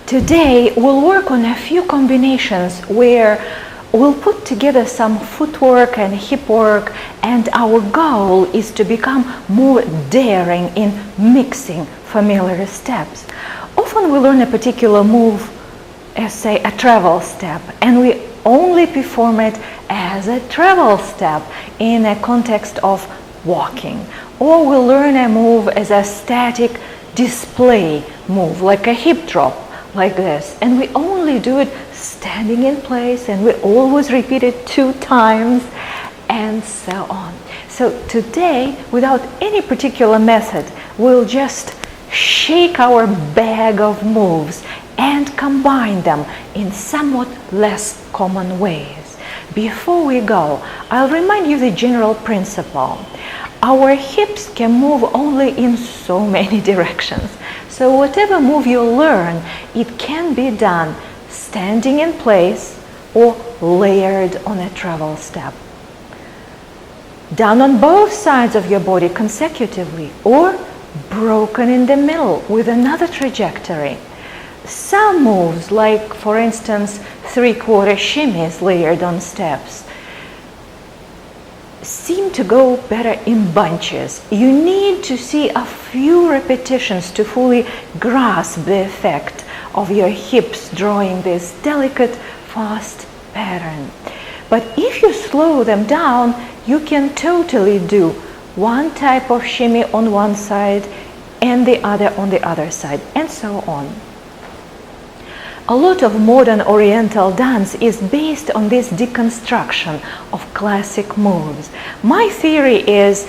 Today we'll work on a few combinations where we'll put together some footwork and hip work, and our goal is to become more daring in mixing familiar steps. Often we learn a particular move as, say, a travel step, and we only perform it as a travel step in a context of walking. Or we learn a move as a static display move, like a hip drop, like this, and we only do it standing in place, and we always repeat it 2 times, and so on. So today, without any particular method, we'll just shake our bag of moves and combine them in somewhat less common ways. Before we go, I'll remind you the general principle. Our hips can move only in so many directions. So whatever move you learn, it can be done standing in place or layered on a travel step. Done on both sides of your body consecutively, or broken in the middle with another trajectory. Some moves, like for instance 3/4 shimmies layered on steps, seem to go better in bunches. You need to see a few repetitions to fully grasp the effect of your hips drawing this delicate, fast pattern. But if you slow them down, you can totally do one type of shimmy on one side and the other on the other side, and so on. A lot of modern Oriental dance is based on this deconstruction of classic moves. My theory is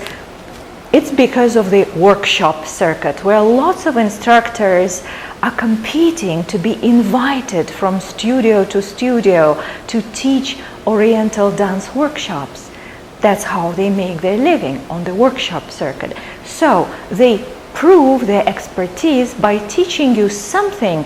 it's because of the workshop circuit, where lots of instructors are competing to be invited from studio to studio to teach Oriental dance workshops. That's how they make their living, on the workshop circuit. So they prove their expertise by teaching you something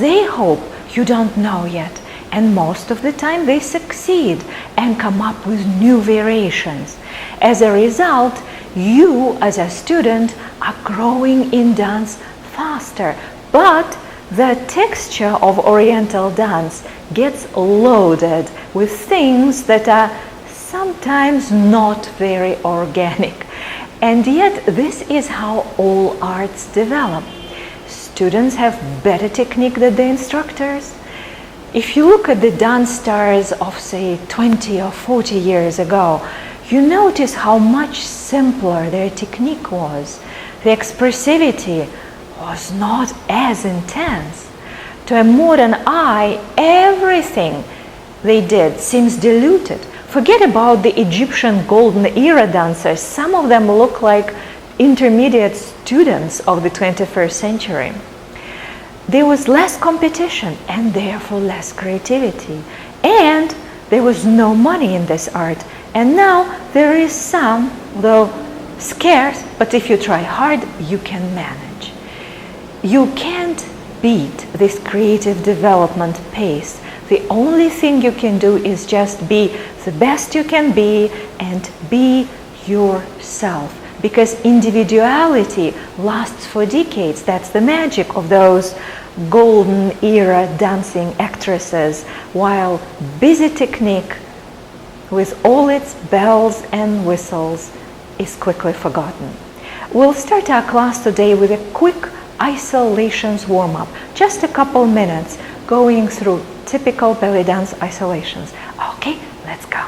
they hope you don't know yet, and most of the time they succeed and come up with new variations. As a result, you as a student are growing in dance faster, but the texture of Oriental dance gets loaded with things that are sometimes not very organic. And yet this is how all arts develop. Students have better technique than the instructors. If you look at the dance stars of, say, 20 or 40 years ago, you notice how much simpler their technique was. The expressivity was not as intense. To a modern eye, everything they did seems diluted. Forget about the Egyptian golden era dancers. Some of them look like intermediate students of the 21st century. There was less competition and therefore less creativity. And there was no money in this art. And now there is some, though scarce, but if you try hard, you can manage. You can't beat this creative development pace. The only thing you can do is just be the best you can be and be yourself. Because individuality lasts for decades. That's the magic of those golden era dancing actresses, while busy technique with all its bells and whistles is quickly forgotten. We'll start our class today with a quick isolations warm-up, just a couple minutes going through typical belly dance isolations. Okay, let's go.